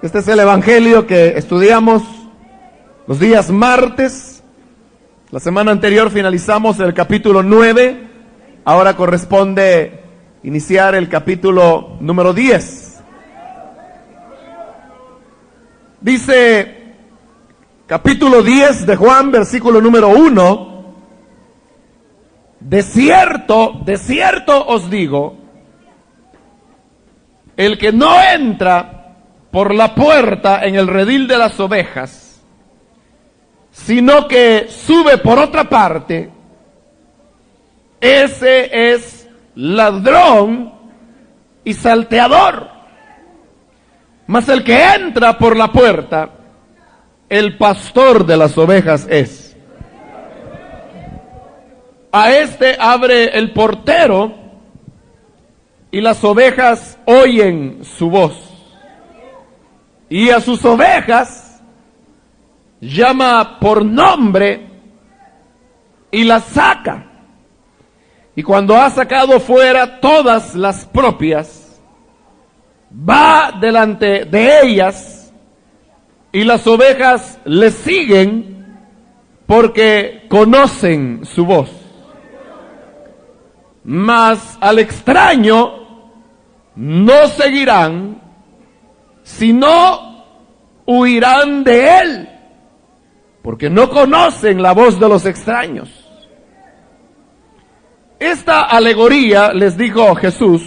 Este es el evangelio que estudiamos los días martes. La semana anterior finalizamos el capítulo 9. Ahora corresponde iniciar el capítulo número 10. Dice capítulo 10 de Juan, versículo número 1. De cierto os digo, el que no entra por la puerta en el redil de las ovejas, sino que sube por otra parte, ese es ladrón y salteador. Mas el que entra por la puerta, el pastor de las ovejas es. A este abre el portero, y las ovejas oyen su voz. Y a sus ovejas llama por nombre y las saca. Y cuando ha sacado fuera todas las propias, va delante de ellas, y las ovejas le siguen porque conocen su voz. Mas al extraño no seguirán, sino huirán de él, porque no conocen la voz de los extraños. Esta alegoría les dijo Jesús,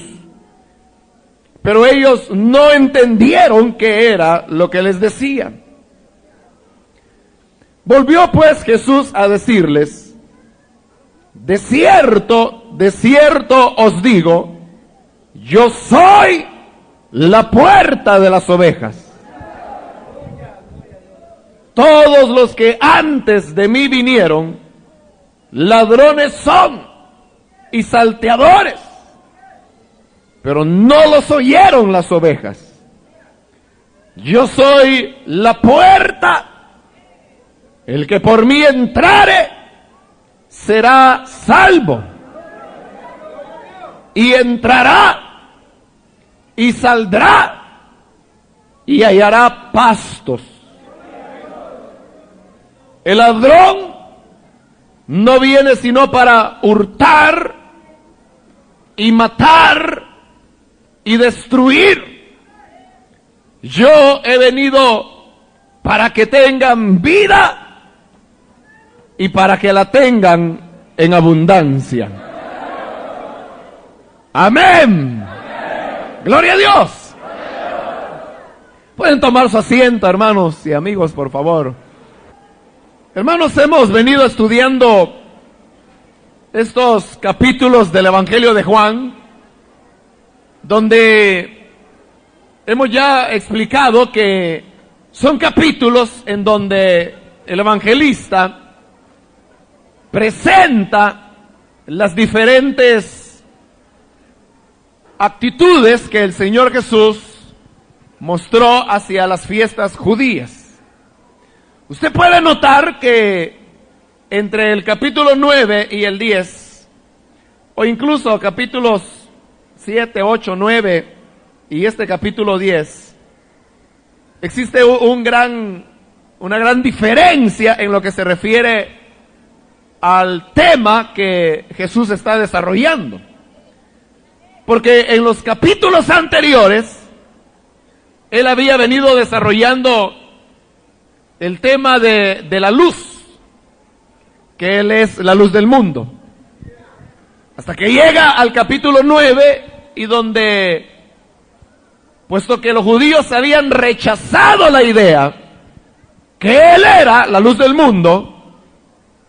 pero ellos no entendieron qué era lo que les decía. Volvió pues Jesús a decirles, de cierto os digo, yo soy la puerta de las ovejas. Todos los que antes de mí vinieron, ladrones son y salteadores, pero no los oyeron las ovejas. Yo soy la puerta, el que por mí entrare será salvo, y entrará y saldrá y hallará pastos. El ladrón no viene sino para hurtar y matar y destruir. Yo he venido para que tengan vida y para que la tengan en abundancia. Amén. Gloria a Dios. Pueden tomar su asiento, hermanos y amigos, por favor. Hermanos, hemos venido estudiando estos capítulos del Evangelio de Juan, donde hemos ya explicado que son capítulos en donde el evangelista presenta las diferentes actitudes que el Señor Jesús mostró hacia las fiestas judías. Usted puede notar que entre el capítulo 9 y el 10, o incluso capítulos 7, 8, 9 y este capítulo 10, existe una gran diferencia en lo que se refiere al tema que Jesús está desarrollando. Porque en los capítulos anteriores, Él había venido desarrollando el tema de la luz, que Él es la luz del mundo. Hasta que llega al capítulo 9, y donde, puesto que los judíos habían rechazado la idea que Él era la luz del mundo,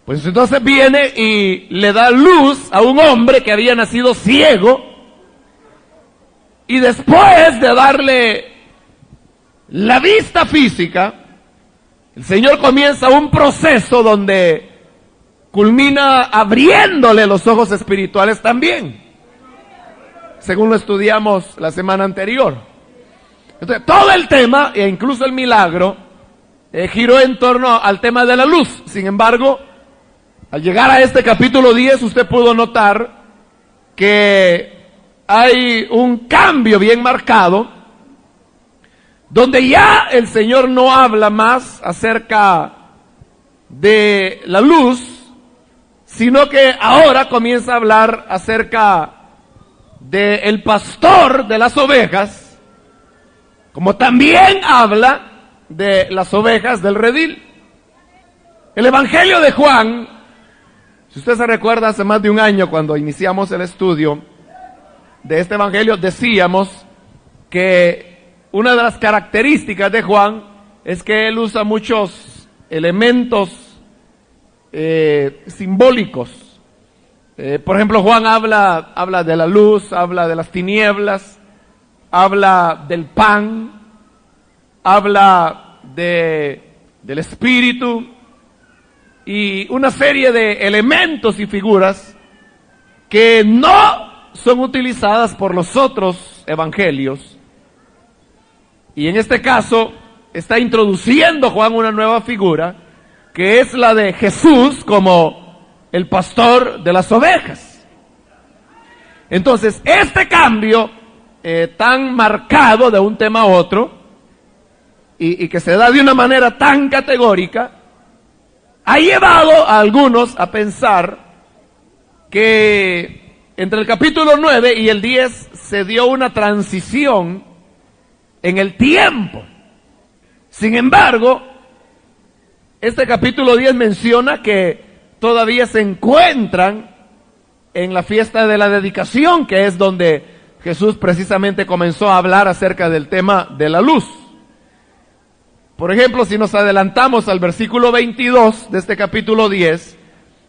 pues entonces viene y le da luz a un hombre que había nacido ciego, y después de darle la vista física, el Señor comienza un proceso donde culmina abriéndole los ojos espirituales también, según lo estudiamos la semana anterior. Entonces, todo el tema, e incluso el milagro, giró en torno al tema de la luz. Sin embargo, al llegar a este capítulo 10, usted pudo notar que hay un cambio bien marcado, donde ya el Señor no habla más acerca de la luz, sino que ahora comienza a hablar acerca del pastor de las ovejas, como también habla de las ovejas del redil. El Evangelio de Juan, si usted se recuerda, hace más de un año cuando iniciamos el estudio de este Evangelio, decíamos que una de las características de Juan es que él usa muchos elementos simbólicos. Por ejemplo, Juan habla de la luz, habla de las tinieblas, habla del pan, habla del espíritu y una serie de elementos y figuras que no son utilizadas por los otros evangelios. Y en este caso está introduciendo Juan una nueva figura, que es la de Jesús como el pastor de las ovejas. Entonces, este cambio tan marcado de un tema a otro, y que se da de una manera tan categórica, ha llevado a algunos a pensar que entre el capítulo 9 y el 10 se dio una transición en el tiempo. Sin embargo, este capítulo 10 menciona que todavía se encuentran en la fiesta de la dedicación, que es donde Jesús precisamente comenzó a hablar acerca del tema de la luz. Por ejemplo, si nos adelantamos al versículo 22 de este capítulo 10,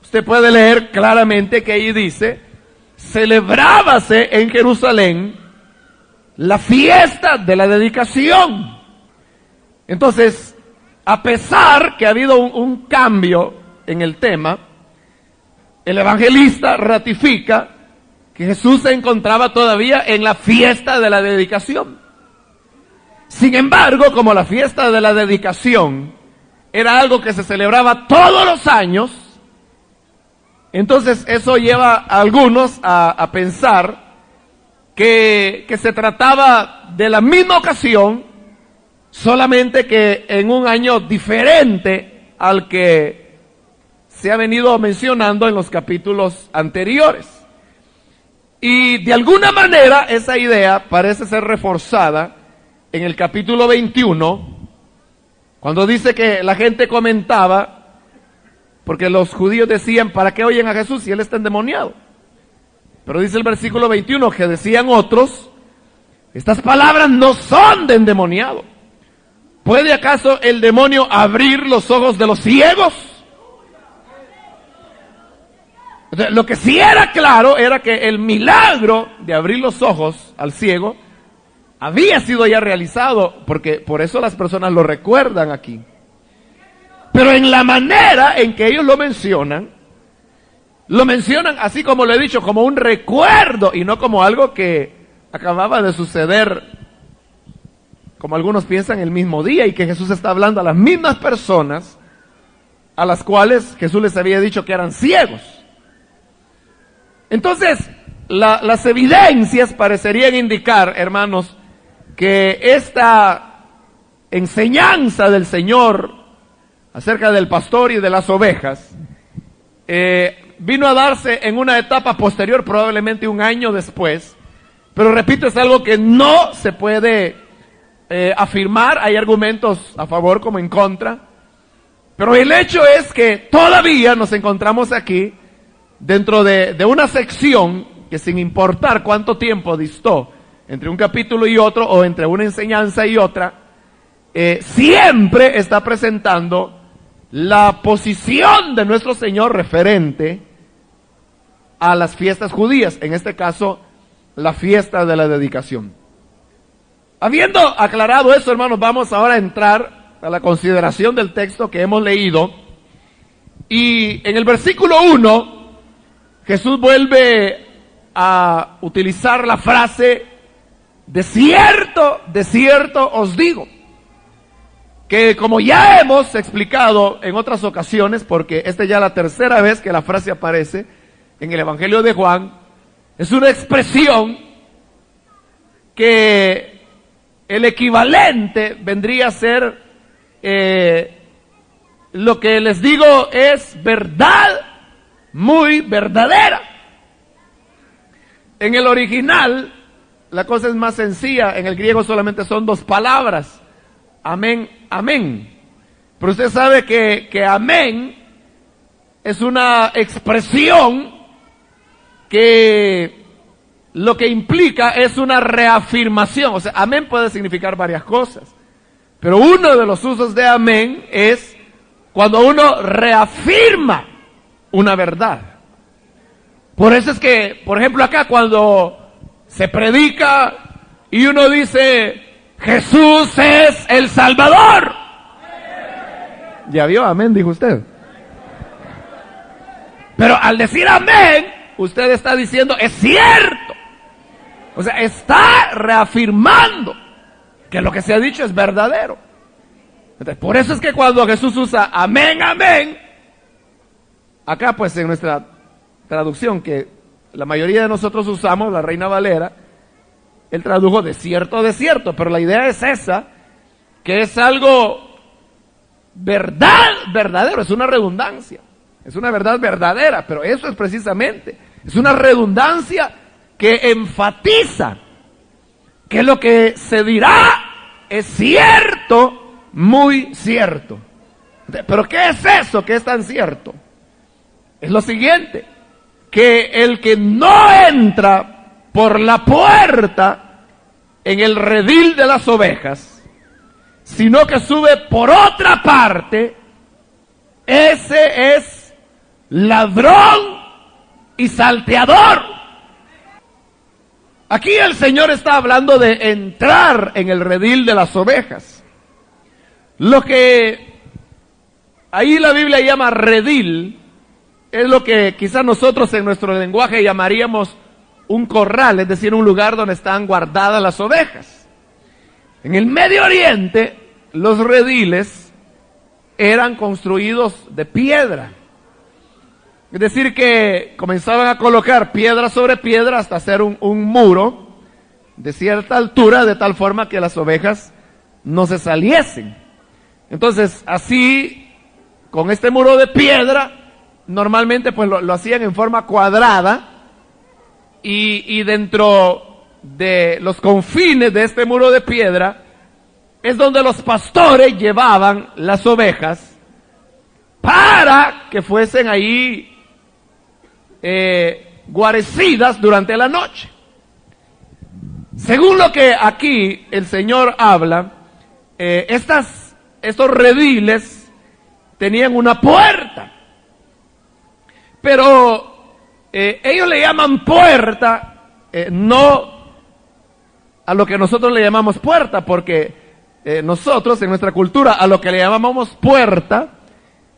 usted puede leer claramente que ahí dice: celebrábase en Jerusalén la fiesta de la dedicación. Entonces, a pesar que ha habido un cambio en el tema, el evangelista ratifica que Jesús se encontraba todavía en la fiesta de la dedicación. Sin embargo, como la fiesta de la dedicación era algo que se celebraba todos los años, entonces eso lleva a algunos a pensar que se trataba de la misma ocasión, solamente que en un año diferente al que se ha venido mencionando en los capítulos anteriores. Y de alguna manera esa idea parece ser reforzada en el capítulo 21, cuando dice que la gente comentaba, porque los judíos decían: ¿para qué oyen a Jesús si él está endemoniado? Pero dice el versículo 21 que decían otros: estas palabras no son de endemoniado. ¿Puede acaso el demonio abrir los ojos de los ciegos? Entonces, lo que sí era claro era que el milagro de abrir los ojos al ciego había sido ya realizado, porque por eso las personas lo recuerdan aquí. Pero en la manera en que ellos lo mencionan así, como lo he dicho, como un recuerdo y no como algo que acababa de suceder, como algunos piensan, el mismo día, y que Jesús está hablando a las mismas personas a las cuales Jesús les había dicho que eran ciegos. Entonces, las evidencias parecerían indicar, hermanos, que esta enseñanza del Señor acerca del pastor y de las ovejas vino a darse en una etapa posterior, probablemente un año después, pero repito, es algo que no se puede afirmar. Hay argumentos a favor como en contra, pero el hecho es que todavía nos encontramos aquí dentro de una sección que, sin importar cuánto tiempo distó entre un capítulo y otro, o entre una enseñanza y otra, siempre está presentando la posición de nuestro Señor referente a las fiestas judías, en este caso, la fiesta de la dedicación. Habiendo aclarado eso, hermanos, vamos ahora a entrar a la consideración del texto que hemos leído. Y en el versículo 1, Jesús vuelve a utilizar la frase: de cierto os digo. Que, como ya hemos explicado en otras ocasiones, porque esta es ya la tercera vez que la frase aparece en el Evangelio de Juan, es una expresión que el equivalente vendría a ser lo que les digo es verdad muy verdadera. En el original la cosa es más sencilla, en el griego solamente son 2 palabras, amén, amén. Pero usted sabe que amén es una expresión que lo que implica es una reafirmación. O sea, amén puede significar varias cosas, pero uno de los usos de amén es cuando uno reafirma una verdad. Por eso es que, por ejemplo, acá cuando se predica y uno dice Jesús es el Salvador, ya vio, amén, dijo usted. Pero al decir amén, usted está diciendo es cierto. O sea, está reafirmando que lo que se ha dicho es verdadero. Entonces, por eso es que cuando Jesús usa amén, amén, acá pues en nuestra traducción que la mayoría de nosotros usamos, la Reina Valera, él tradujo de cierto, pero la idea es esa, que es algo verdadero, es una redundancia, es una verdad verdadera, pero eso es precisamente, es una redundancia que enfatiza que lo que se dirá es cierto, muy cierto. Pero ¿qué es eso que es tan cierto? Es lo siguiente, que el que no entra por la puerta en el redil de las ovejas, sino que sube por otra parte, ese es ladrón y salteador. Aquí el Señor está hablando de entrar en el redil de las ovejas. Lo que ahí la Biblia llama redil es lo que quizás nosotros en nuestro lenguaje llamaríamos un corral, es decir, un lugar donde están guardadas las ovejas. En el Medio Oriente, los rediles eran construidos de piedra. Es decir, que comenzaban a colocar piedra sobre piedra hasta hacer un muro de cierta altura, de tal forma que las ovejas no se saliesen. Entonces, así, con este muro de piedra, normalmente pues lo hacían en forma cuadrada, y dentro de los confines de este muro de piedra es donde los pastores llevaban las ovejas para que fuesen ahí guarecidas durante la noche. Según lo que aquí el Señor habla, estos rediles tenían una puerta, pero ellos le llaman puerta, no a lo que nosotros le llamamos puerta, porque nosotros en nuestra cultura a lo que le llamamos puerta,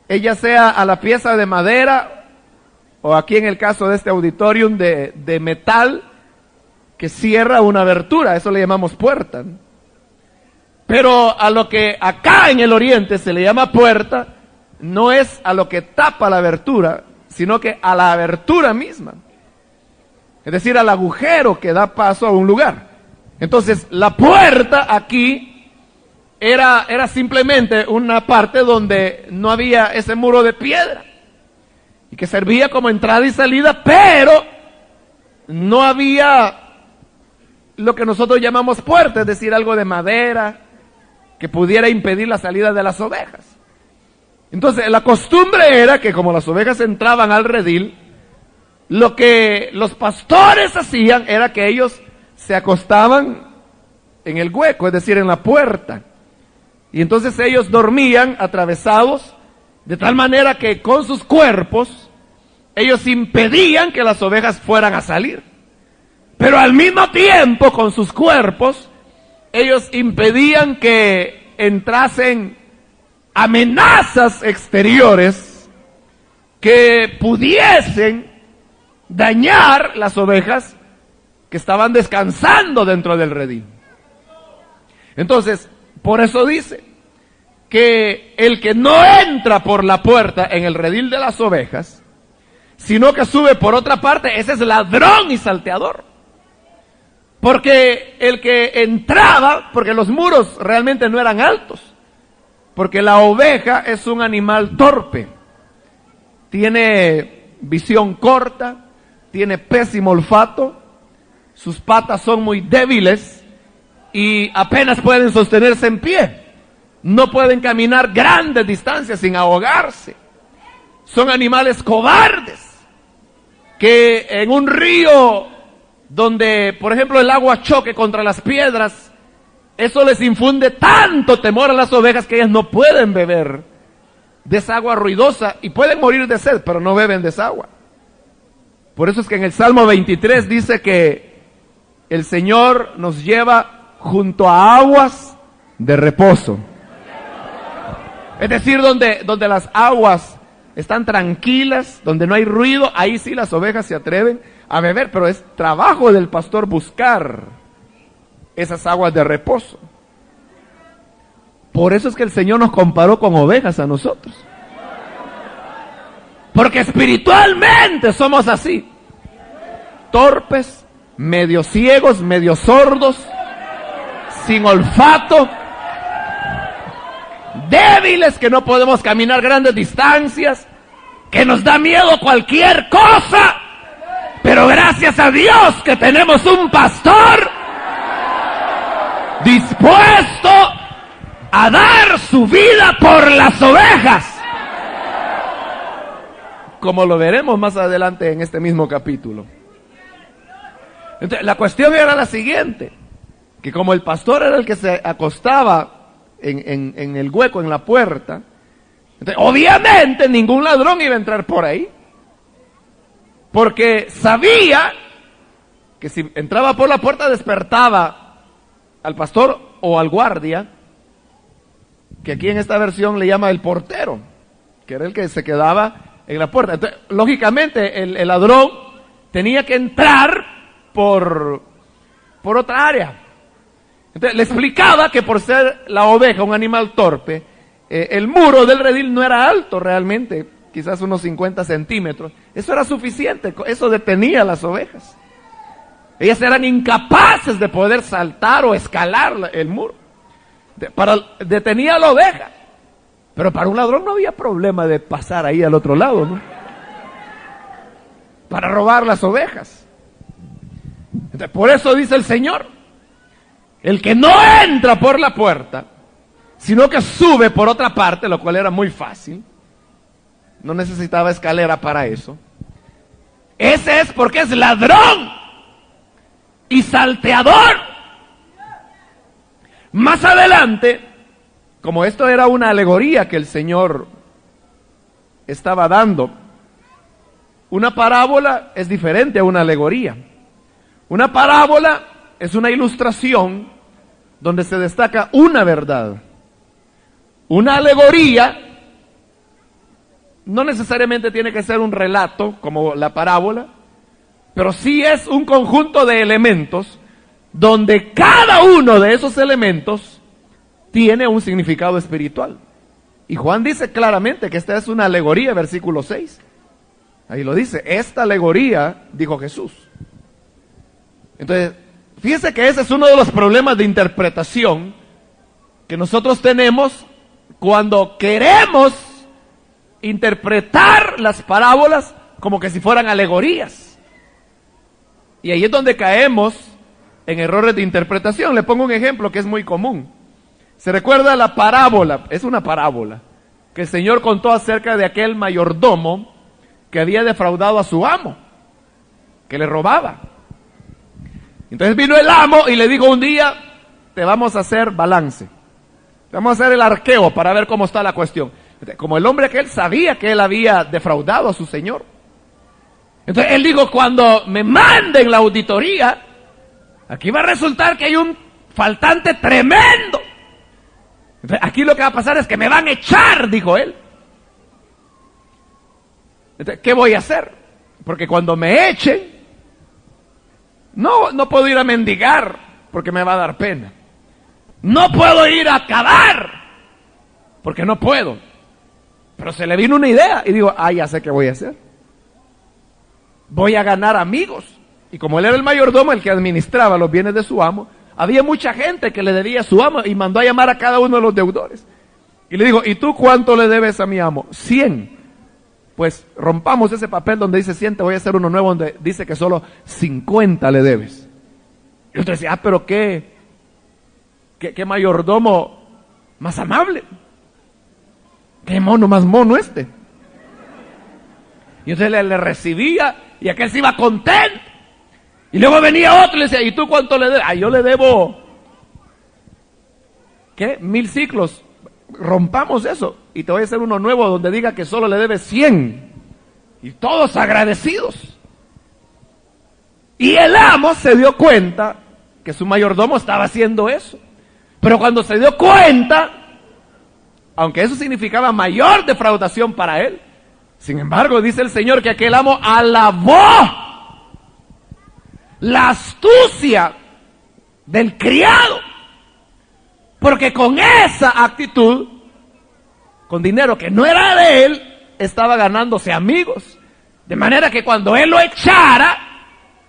ella sea a la pieza de madera, o aquí en el caso de este auditorium de metal, que cierra una abertura, eso le llamamos puerta. Pero a lo que acá en el oriente se le llama puerta, no es a lo que tapa la abertura, sino que a la abertura misma. Es decir, al agujero que da paso a un lugar. Entonces, la puerta aquí era simplemente una parte donde no había ese muro de piedra, y que servía como entrada y salida, pero no había lo que nosotros llamamos puerta, es decir, algo de madera que pudiera impedir la salida de las ovejas. Entonces, la costumbre era que como las ovejas entraban al redil, lo que los pastores hacían era que ellos se acostaban en el hueco, es decir, en la puerta. Y entonces ellos dormían atravesados, de tal manera que con sus cuerpos, ellos impedían que las ovejas fueran a salir. Pero al mismo tiempo, con sus cuerpos, ellos impedían que entrasen amenazas exteriores que pudiesen dañar las ovejas que estaban descansando dentro del redil. Entonces, por eso dice que el que no entra por la puerta en el redil de las ovejas, sino que sube por otra parte, ese es ladrón y salteador. Porque el que entraba, porque los muros realmente no eran altos, porque la oveja es un animal torpe, tiene visión corta, tiene pésimo olfato, sus patas son muy débiles y apenas pueden sostenerse en pie, no pueden caminar grandes distancias sin ahogarse, son animales cobardes, que en un río donde, por ejemplo, el agua choque contra las piedras, eso les infunde tanto temor a las ovejas que ellas no pueden beber de esa agua ruidosa y pueden morir de sed, pero no beben de esa agua. Por eso es que en el Salmo 23 dice que el Señor nos lleva junto a aguas de reposo. Es decir, donde las aguas están tranquilas, donde no hay ruido, ahí sí las ovejas se atreven a beber, pero es trabajo del pastor buscar esas aguas de reposo. Por eso es que el Señor nos comparó con ovejas a nosotros. Porque espiritualmente somos así. Torpes, medio ciegos, medio sordos, sin olfato, débiles que no podemos caminar grandes distancias, que nos da miedo cualquier cosa. Pero gracias a Dios que tenemos un pastor dispuesto a dar su vida por las ovejas, como lo veremos más adelante en este mismo capítulo. Entonces, la cuestión era la siguiente, que como el pastor era el que se acostaba en el hueco, en la puerta, entonces, obviamente ningún ladrón iba a entrar por ahí, porque sabía que si entraba por la puerta despertaba al pastor o al guardia, que aquí en esta versión le llama el portero, que era el que se quedaba en la puerta. Entonces, lógicamente el ladrón tenía que entrar por otra área. Entonces le explicaba que por ser la oveja un animal torpe, el muro del redil no era alto realmente, quizás unos 50 centímetros. Eso era suficiente, eso detenía a las ovejas. Ellas eran incapaces de poder saltar o escalar el muro. Detenía a la oveja. Pero para un ladrón no había problema de pasar ahí al otro lado, ¿no? Para robar las ovejas. Entonces, por eso dice el Señor, el que no entra por la puerta, sino que sube por otra parte, lo cual era muy fácil, no necesitaba escalera para eso, ese es porque es ladrón y salteador. Más adelante, como esto era una alegoría que el Señor estaba dando, una parábola es diferente a una alegoría. Una parábola es una ilustración donde se destaca una verdad. Una alegoría no necesariamente tiene que ser un relato como la parábola, pero sí es un conjunto de elementos donde cada uno de esos elementos tiene un significado espiritual. Y Juan dice claramente que esta es una alegoría, versículo 6. Ahí lo dice, esta alegoría, dijo Jesús. Entonces, fíjese que ese es uno de los problemas de interpretación que nosotros tenemos cuando queremos interpretar las parábolas como que si fueran alegorías. Y ahí es donde caemos en errores de interpretación. Le pongo un ejemplo que es muy común. ¿Se recuerda la parábola? Es una parábola que el Señor contó acerca de aquel mayordomo que había defraudado a su amo, que le robaba. Entonces vino el amo y le dijo un día, te vamos a hacer balance, te vamos a hacer el arqueo para ver cómo está la cuestión. Como el hombre que él sabía que él había defraudado a su señor. Entonces él dijo, cuando me manden la auditoría, aquí va a resultar que hay un faltante tremendo. Entonces, aquí lo que va a pasar es que me van a echar, dijo él. Entonces, ¿qué voy a hacer? Porque cuando me echen, no puedo ir a mendigar, porque me va a dar pena. No puedo ir a cavar, porque no puedo. Pero se le vino una idea y digo, ya sé qué voy a hacer. Voy a ganar amigos Y como él era el mayordomo, el que administraba los bienes de su amo, había mucha gente que le debía a su amo y mandó a llamar a cada uno de los deudores. Y le dijo, ¿y tú cuánto le debes a mi amo? 100. Pues rompamos ese papel donde dice 100, te voy a hacer uno nuevo donde dice que solo 50 le debes. Y usted decía, pero qué mayordomo más amable. Qué mono más mono este. Y entonces le recibía y aquel se iba contento. Y luego venía otro y le decía, ¿y tú cuánto le debes? Ah, yo le debo, ¿qué? 1000 siclos. Rompamos eso y te voy a hacer uno nuevo donde diga que solo le debes 100. Y todos agradecidos. Y el amo se dio cuenta que su mayordomo estaba haciendo eso. Pero cuando se dio cuenta, aunque eso significaba mayor defraudación para él, sin embargo, dice el Señor que aquel amo alabó la astucia del criado, porque con esa actitud, con dinero que no era de él, estaba ganándose amigos, de manera que cuando él lo echara,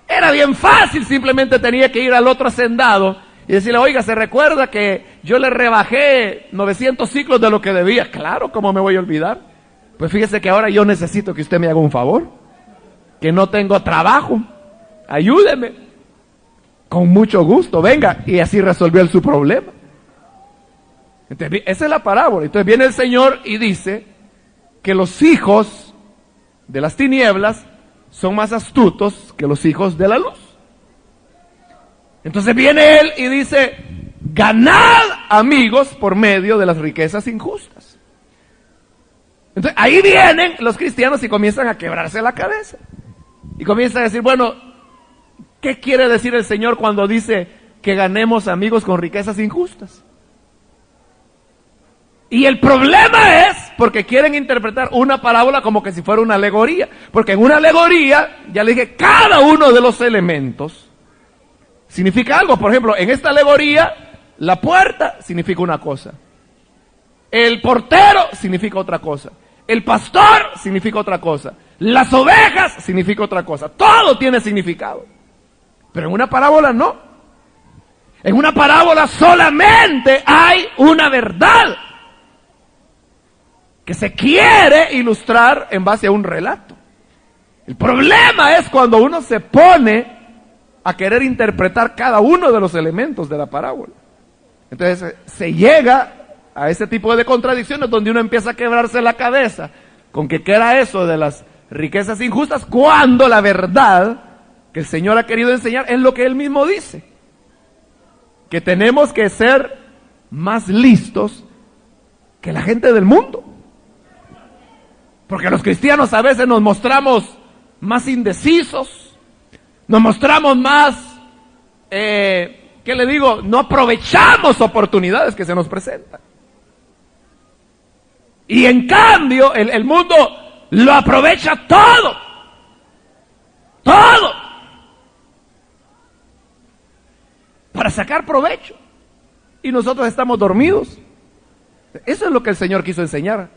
era bien fácil, simplemente tenía que ir al otro hacendado y decirle, oiga, ¿se recuerda que yo le rebajé 900 siclos de lo que debía? Claro, ¿cómo me voy a olvidar? Pues fíjese que ahora yo necesito que usted me haga un favor, que no tengo trabajo, ayúdeme, con mucho gusto, venga, y así resolvió él su problema. Entonces, esa es la parábola. Entonces viene el Señor y dice que los hijos de las tinieblas son más astutos que los hijos de la luz. Entonces viene él y dice, ganad amigos por medio de las riquezas injustas. Entonces ahí vienen los cristianos y comienzan a quebrarse la cabeza. Y comienzan a decir, bueno, ¿qué quiere decir el Señor cuando dice que ganemos amigos con riquezas injustas? Y el problema es porque quieren interpretar una parábola como que si fuera una alegoría. Porque en una alegoría, ya le dije, cada uno de los elementos significa algo. Por ejemplo, en esta alegoría, la puerta significa una cosa. El portero significa otra cosa. El pastor significa otra cosa. Las ovejas significa otra cosa. Todo tiene significado. Pero en una parábola no. En una parábola solamente hay una verdad que se quiere ilustrar en base a un relato. El problema es cuando uno se pone a querer interpretar cada uno de los elementos de la parábola. Entonces se llega a ese tipo de contradicciones donde uno empieza a quebrarse la cabeza con que qué era eso de las riquezas injustas, cuando la verdad que el Señor ha querido enseñar es lo que Él mismo dice, que tenemos que ser más listos que la gente del mundo. Porque los cristianos a veces nos mostramos más indecisos, nos mostramos más, ¿qué le digo? No aprovechamos oportunidades que se nos presentan. Y en cambio, el mundo lo aprovecha todo. Todo. Para sacar provecho. Y nosotros estamos dormidos. Eso es lo que el Señor quiso enseñar.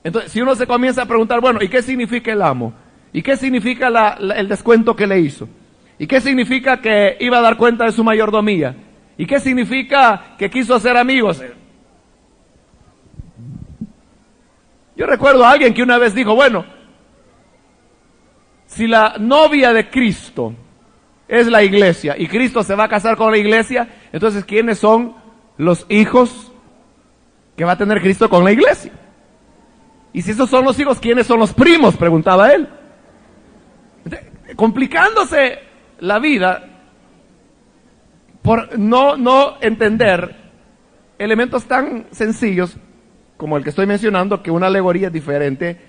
Entonces, si uno se comienza a preguntar, bueno, ¿y qué significa el amo? ¿Y qué significa el descuento que le hizo? ¿Y qué significa que iba a dar cuenta de su mayordomía? ¿Y qué significa que quiso hacer amigos? Yo recuerdo a alguien que una vez dijo, bueno, si la novia de Cristo es la iglesia y Cristo se va a casar con la iglesia, entonces ¿quiénes son los hijos que va a tener Cristo con la iglesia? Y si esos son los hijos, ¿quiénes son los primos? Preguntaba él. Complicándose la vida por no entender elementos tan sencillos como el que estoy mencionando, que una alegoría es diferente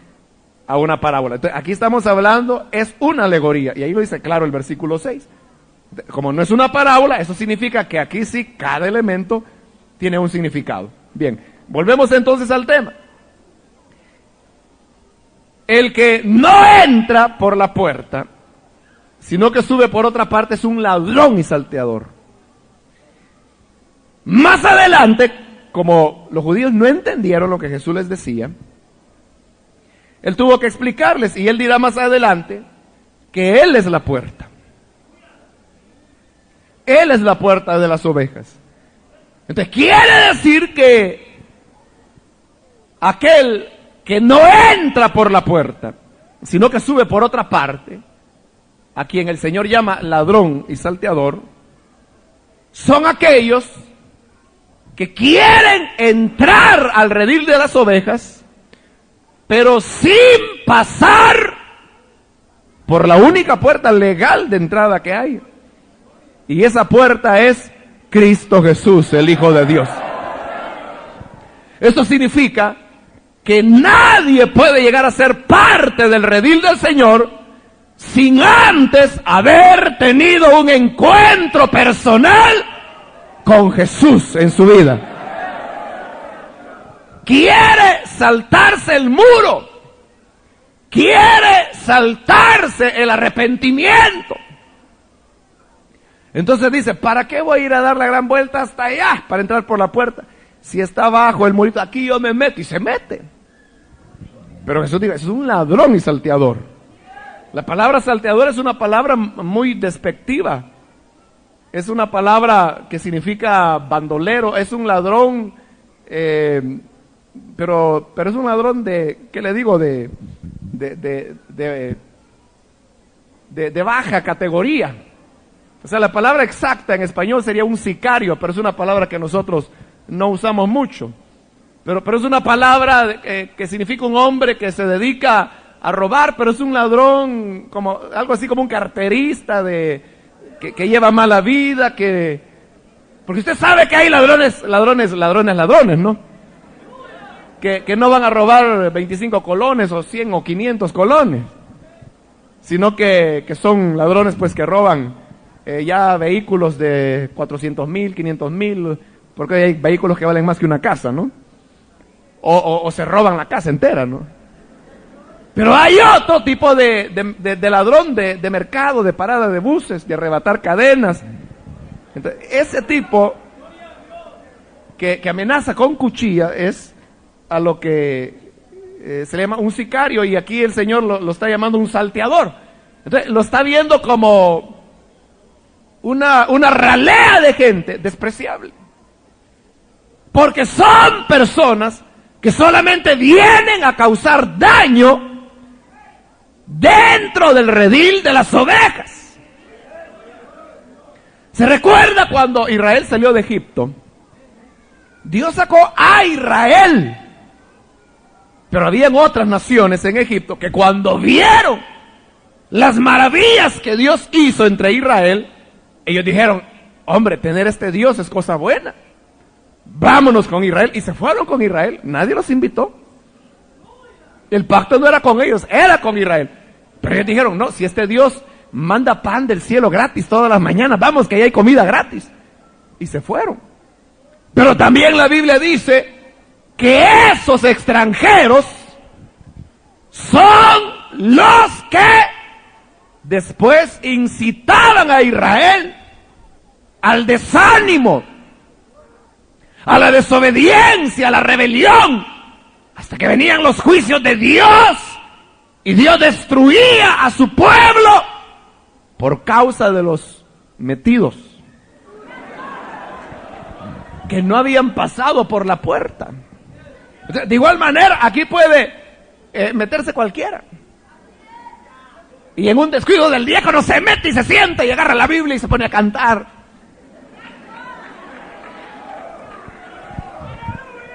a una parábola. Entonces, aquí estamos hablando, es una alegoría, y ahí lo dice claro el versículo 6. Como no es una parábola, eso significa que aquí sí cada elemento tiene un significado. Bien, volvemos entonces al tema. El que no entra por la puerta, sino que sube por otra parte, es un ladrón y salteador. Más adelante, como los judíos no entendieron lo que Jesús les decía, Él tuvo que explicarles, y Él dirá más adelante que Él es la puerta. Él es la puerta de las ovejas. Entonces quiere decir que aquel que no entra por la puerta, sino que sube por otra parte, a quien el Señor llama ladrón y salteador, son aquellos que quieren entrar al redil de las ovejas, pero sin pasar por la única puerta legal de entrada que hay. Y esa puerta es Cristo Jesús, el Hijo de Dios. Esto significa que nadie puede llegar a ser parte del redil del Señor sin antes haber tenido un encuentro personal con Jesús en su vida. Quiere saltarse el muro, quiere saltarse el arrepentimiento. Entonces dice, ¿para qué voy a ir a dar la gran vuelta hasta allá para entrar por la puerta? Si está abajo el murito, aquí yo me meto, y se mete. Pero Jesús dice, es un ladrón y salteador. La palabra salteador es una palabra muy despectiva. Es una palabra que significa bandolero, es un ladrón, pero es un ladrón de, ¿qué le digo? De baja categoría. O sea, la palabra exacta en español sería un sicario, pero es una palabra que nosotros no usamos mucho. Pero es una palabra que significa un hombre que se dedica a robar, pero es un ladrón, como algo así como un carterista que lleva mala vida, porque usted sabe que hay ladrones, ¿no? Que no van a robar 25 colones o 100 o 500 colones, sino que son ladrones pues que roban ya vehículos de 400,000, 500,000, porque hay vehículos que valen más que una casa, ¿no? O se roban la casa entera, ¿no? Pero hay otro tipo de ladrón de mercado, de parada de buses, de arrebatar cadenas. Entonces, ese tipo que amenaza con cuchilla es a lo que se le llama un sicario, y aquí el Señor lo está llamando un salteador. Entonces lo está viendo como una ralea de gente despreciable, porque son personas que solamente vienen a causar daño dentro del redil de las ovejas. ¿Se recuerda cuando Israel salió de Egipto? Dios sacó a Israel, pero habían otras naciones en Egipto que cuando vieron las maravillas que Dios hizo entre Israel, ellos dijeron, hombre, tener este Dios es cosa buena, vámonos con Israel. Y se fueron con Israel, nadie los invitó. El pacto no era con ellos, era con Israel. Pero ellos dijeron, no, si este Dios manda pan del cielo gratis todas las mañanas, vamos que ahí hay comida gratis. Y se fueron. Pero también la Biblia dice que esos extranjeros son los que después incitaban a Israel al desánimo, a la desobediencia, a la rebelión, hasta que venían los juicios de Dios y Dios destruía a su pueblo por causa de los metidos que no habían pasado por la puerta. De igual manera, aquí puede meterse cualquiera, y en un descuido del diácono se mete y se sienta y agarra la Biblia y se pone a cantar.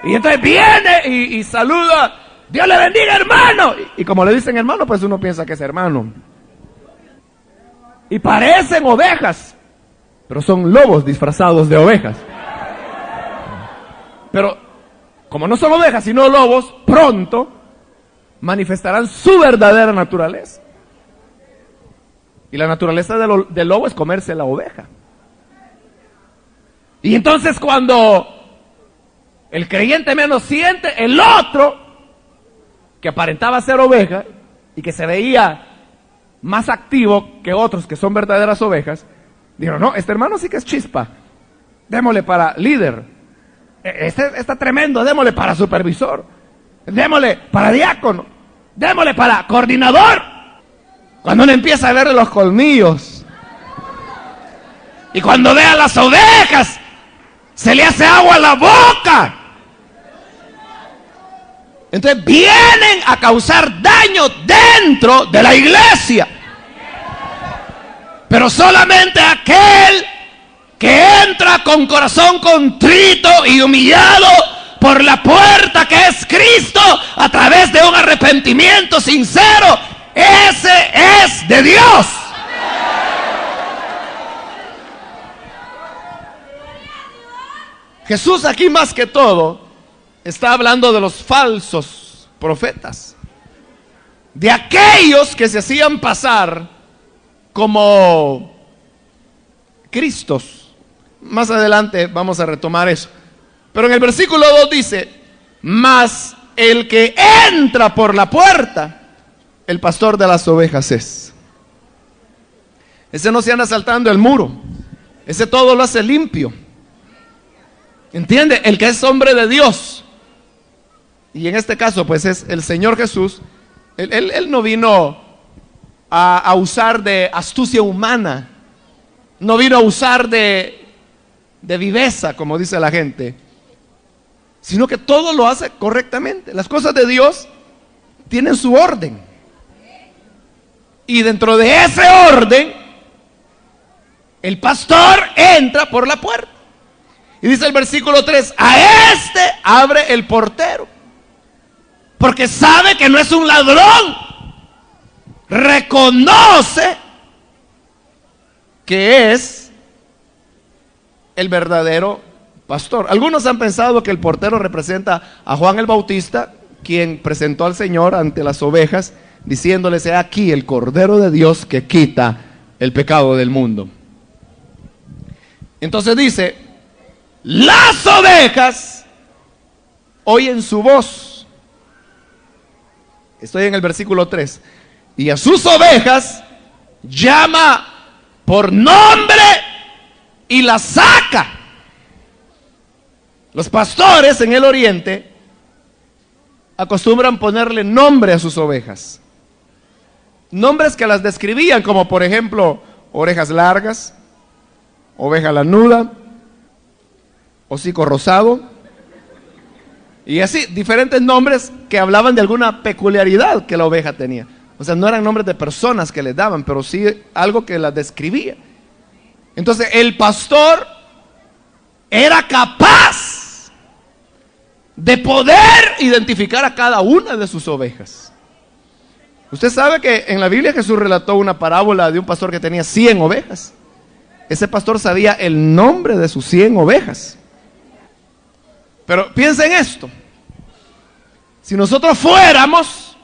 Y entonces viene y saluda, Dios le bendiga, hermano. Y como le dicen hermano, pues uno piensa que es hermano. Y parecen ovejas, pero son lobos disfrazados de ovejas. Pero como no son ovejas sino lobos, pronto manifestarán su verdadera naturaleza. Y la naturaleza del lobo es comerse la oveja. Y entonces cuando el creyente menos siente, el otro, que aparentaba ser oveja y que se veía más activo que otros que son verdaderas ovejas, dijeron, no, este hermano sí que es chispa, démosle para líder, este está tremendo, démosle para supervisor, démosle para diácono, démosle para coordinador. Cuando uno empieza a verle los colmillos Y cuando ve a las ovejas, se le hace agua a la boca. Entonces vienen a causar daño dentro de la iglesia. Pero solamente aquel que entra con corazón contrito y humillado por la puerta que es Cristo, a través de un arrepentimiento sincero, ese es de Dios. Jesús aquí más que todo está hablando de los falsos profetas, de aquellos que se hacían pasar como Cristos. Más adelante vamos a retomar eso. Pero en el versículo 2 dice: mas el que entra por la puerta, el pastor de las ovejas es. Ese no se anda saltando el muro, ese todo lo hace limpio. ¿Entiende? El que es hombre de Dios, y en este caso pues es el Señor Jesús. Él no vino a usar de astucia humana, no vino a usar de viveza, como dice la gente, sino que todo lo hace correctamente. Las cosas de Dios tienen su orden, y dentro de ese orden el pastor entra por la puerta. Y dice el versículo 3: a este abre el portero, porque sabe que no es un ladrón. Reconoce que es el verdadero pastor. Algunos han pensado que el portero representa a Juan el Bautista, quien presentó al Señor ante las ovejas, diciéndoles: he aquí el Cordero de Dios que quita el pecado del mundo. Entonces dice: las ovejas oyen su voz. Estoy en el versículo 3. Y a sus ovejas llama por nombre y las saca. Los pastores en el oriente acostumbran ponerle nombre a sus ovejas, nombres que las describían, como por ejemplo orejas largas, oveja lanuda, hocico rosado, y así diferentes nombres que hablaban de alguna peculiaridad que la oveja tenía. O sea, no eran nombres de personas que les daban, pero sí algo que las describía. Entonces el pastor era capaz de poder identificar a cada una de sus ovejas. Usted sabe que en la Biblia Jesús relató una parábola de un pastor que tenía 100 ovejas. Ese pastor sabía el nombre de sus 100 ovejas. Pero piensa en esto: si nosotros fuéramos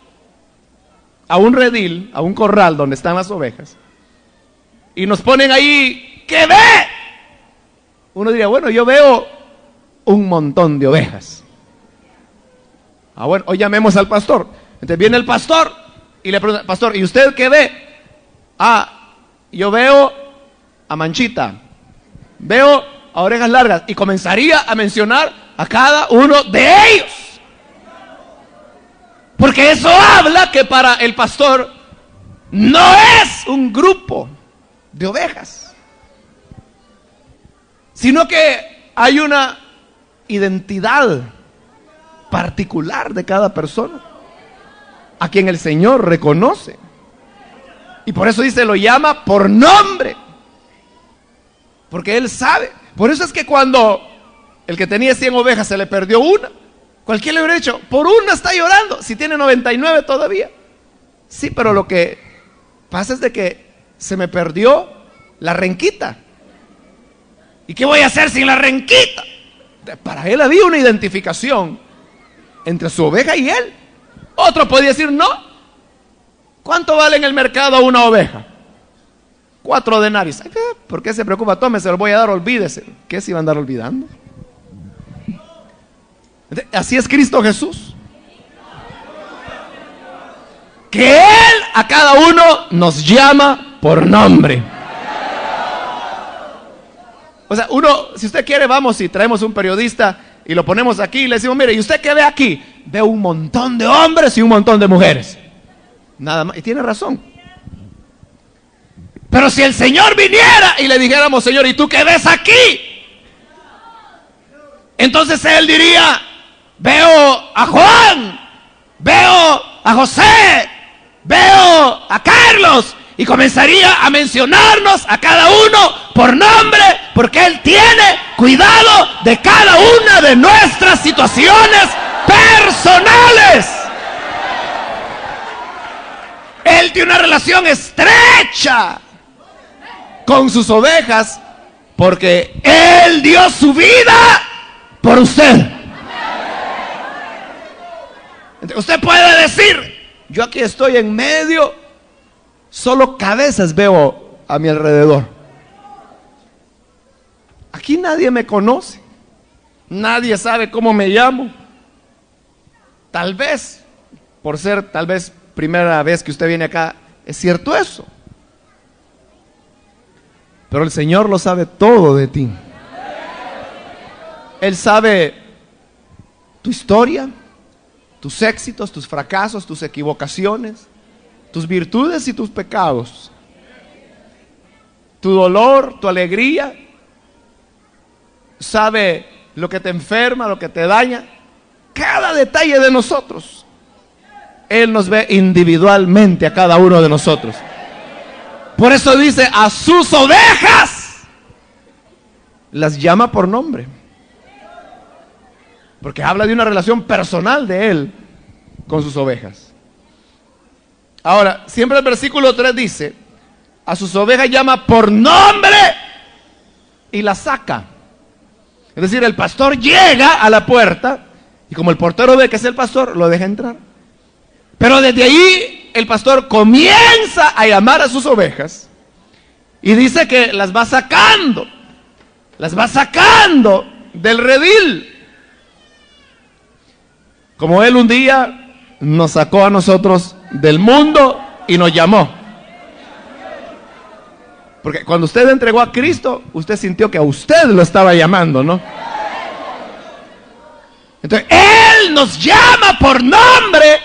a un redil, a un corral donde están las ovejas, y nos ponen ahí, ¿qué ve? Uno diría: bueno, yo veo un montón de ovejas. Bueno, hoy llamemos al pastor. Entonces viene el pastor y le pregunta: pastor, ¿y usted qué ve? Yo veo a Manchita, veo a orejas largas, y comenzaría a mencionar a cada uno de ellos, porque eso habla que para el pastor no es un grupo de ovejas, sino que hay una identidad particular de cada persona a quien el Señor reconoce, y por eso dice: lo llama por nombre, porque Él sabe. Por eso es que cuando el que tenía 100 ovejas se le perdió una, cualquiera le hubiera dicho: por una está llorando, si tiene 99 todavía. Sí, pero lo que pasa es de que se me perdió la renquita. ¿Y qué voy a hacer sin la renquita? Para él había una identificación entre su oveja y él. Otro podía decir: no. ¿Cuánto vale en el mercado una oveja? 4 denarios. ¿Por qué se preocupa? Tome, se lo voy a dar, olvídese. ¿Qué se iba a andar olvidando? Así es Cristo Jesús, que Él a cada uno nos llama por nombre. O sea, si usted quiere, vamos y traemos un periodista y lo ponemos aquí y le decimos: mire, ¿y usted qué ve aquí? Veo un montón de hombres y un montón de mujeres. Nada más. Y tiene razón. Pero si el Señor viniera y le dijéramos, Señor, ¿y tú qué ves aquí? Entonces Él diría, veo a Juan, veo a José, veo a Carlos, y comenzaría a mencionarnos a cada uno por nombre, porque Él tiene cuidado de cada una de nuestras situaciones personales. Él tiene una relación estrecha con sus ovejas, porque Él dio su vida por usted. Usted puede decir, yo aquí estoy en medio, solo cabezas veo a mi alrededor. Aquí nadie me conoce, nadie sabe cómo me llamo. Tal vez, por ser tal vez primera vez que usted viene acá, es cierto eso. Pero el Señor lo sabe todo de ti. Él sabe tu historia, tus éxitos, tus fracasos, tus equivocaciones, tus virtudes y tus pecados, tu dolor, tu alegría. Sabe lo que te enferma, lo que te daña, cada detalle de nosotros. Él nos ve individualmente a cada uno de nosotros. Por eso dice, a sus ovejas las llama por nombre, porque habla de una relación personal de Él con sus ovejas. Ahora, siempre el versículo 3 dice, a sus ovejas llama por nombre y las saca. Es decir, el pastor llega a la puerta y como el portero ve que es el pastor, lo deja entrar. Pero desde ahí el pastor comienza a llamar a sus ovejas y dice que las va sacando del redil. Como Él un día nos sacó a nosotros del mundo y nos llamó. Porque cuando usted entregó a Cristo, usted sintió que a usted lo estaba llamando, ¿no? Entonces, Él nos llama por nombre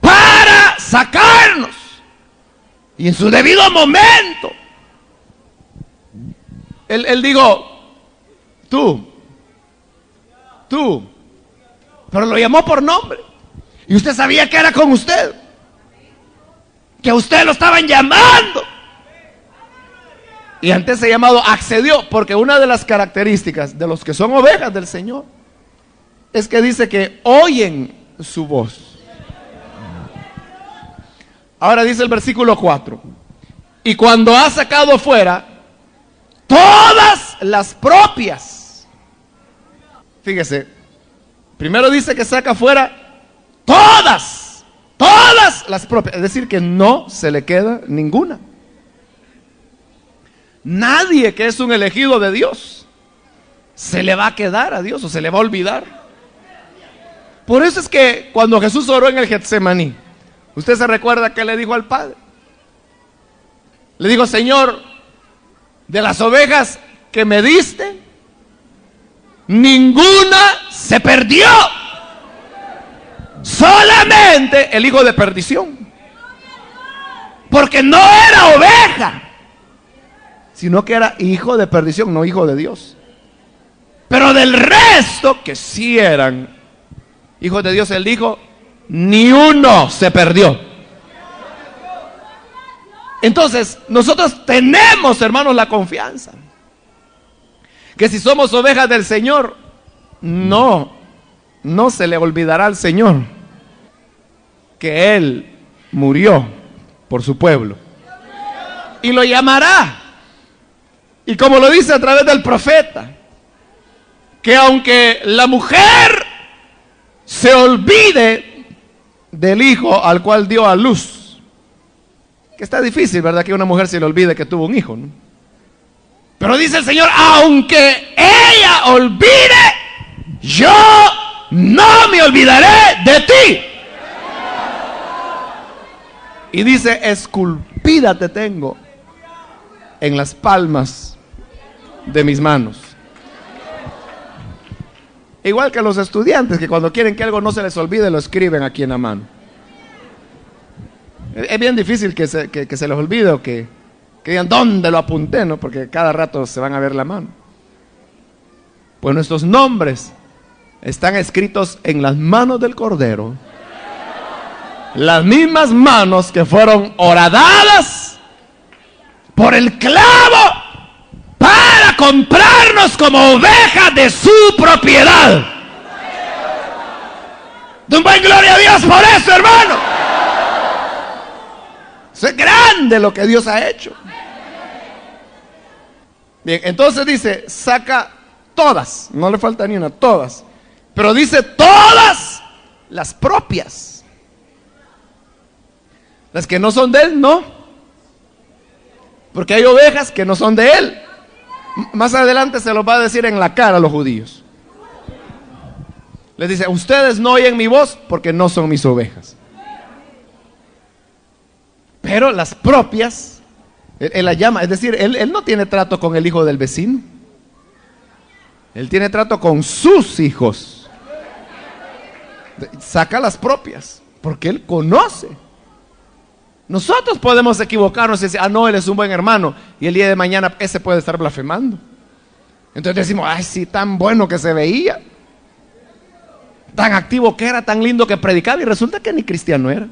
para sacarnos. Y en su debido momento, Él dijo, tú. Pero lo llamó por nombre. Y usted sabía que era con usted, que a usted lo estaban llamando. Y ante ese llamado accedió, porque una de las características de los que son ovejas del Señor es que dice que oyen su voz. Ahora dice el versículo 4, y cuando ha sacado fuera todas las propias. Fíjese, primero dice que saca fuera todas las propias, es decir, que no se le queda ninguna. Nadie que es un elegido de Dios se le va a quedar a Dios o se le va a olvidar. Por eso es que cuando Jesús oró en el Getsemaní, usted se recuerda que le dijo al Padre, le dijo, Señor, de las ovejas que me diste, ninguna se perdió, solamente el hijo de perdición, porque no era oveja, sino que era hijo de perdición, no hijo de Dios. Pero del resto que sí eran hijos de Dios, Él dijo, ni uno se perdió. Entonces, nosotros tenemos, hermanos, la confianza que si somos ovejas del Señor, no se le olvidará al Señor que Él murió por su pueblo y lo llamará. Y como lo dice a través del profeta, que aunque la mujer se olvide del hijo al cual dio a luz, que está difícil, ¿verdad? Que una mujer se le olvide que tuvo un hijo, ¿no? Pero dice el Señor, aunque ella olvide, yo no me olvidaré de ti. Y dice, esculpida te tengo en las palmas de mis manos. Igual que los estudiantes, que cuando quieren que algo no se les olvide, lo escriben aquí en la mano. Es bien difícil que se les olvide o que Que digan, ¿dónde lo apunté? ¿No? Porque cada rato se van a ver la mano. Pues nuestros nombres están escritos en las manos del Cordero. Las mismas manos que fueron horadadas por el clavo para comprarnos como ovejas de su propiedad. De un buen gloria a Dios por eso, hermano. Eso es grande lo que Dios ha hecho. Bien, entonces dice, saca todas, no le falta ni una, todas. Pero dice todas las propias. Las que no son de él, no. Porque hay ovejas que no son de él. Más adelante se los va a decir en la cara a los judíos. Les dice, ustedes no oyen mi voz porque no son mis ovejas. Pero las propias, él las llama, es decir, él no tiene trato con el hijo del vecino. Él tiene trato con sus hijos. Saca las propias, porque él conoce. Nosotros podemos equivocarnos y decir, no, él es un buen hermano, y el día de mañana ese puede estar blasfemando. Entonces decimos, ay, sí, tan bueno que se veía, tan activo que era, tan lindo que predicaba, y resulta que ni cristiano era.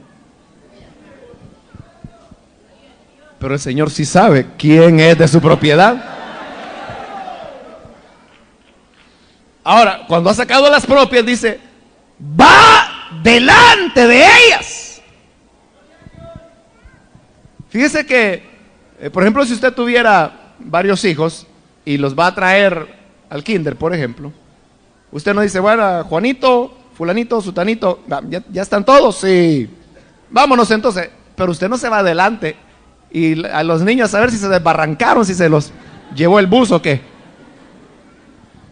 Pero el Señor sí sabe quién es de su propiedad. Ahora, cuando ha sacado las propias, dice, va delante de ellas. Fíjese que, por ejemplo, si usted tuviera varios hijos y los va a traer al kinder, por ejemplo, usted no dice, bueno, Juanito, fulanito, sutanito, ¿ya están todos? Sí, vámonos entonces. Pero usted no se va adelante y a los niños a ver si se desbarrancaron, si se los llevó el bus o qué.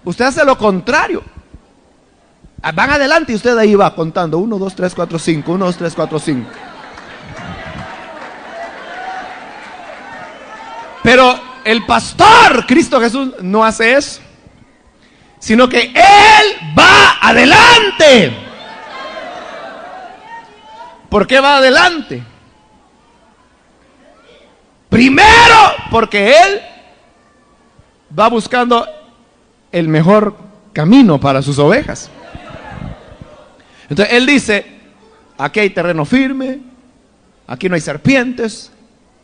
Usted hace lo contrario. Van adelante y usted ahí va contando 1, 2, 3, 4, 5, 1, 2, 3, 4, 5. Pero el pastor, Cristo Jesús, no hace eso, sino que Él va adelante. ¿Por qué va adelante? Primero, porque Él va buscando el mejor camino para sus ovejas. Entonces Él dice, aquí hay terreno firme, aquí no hay serpientes,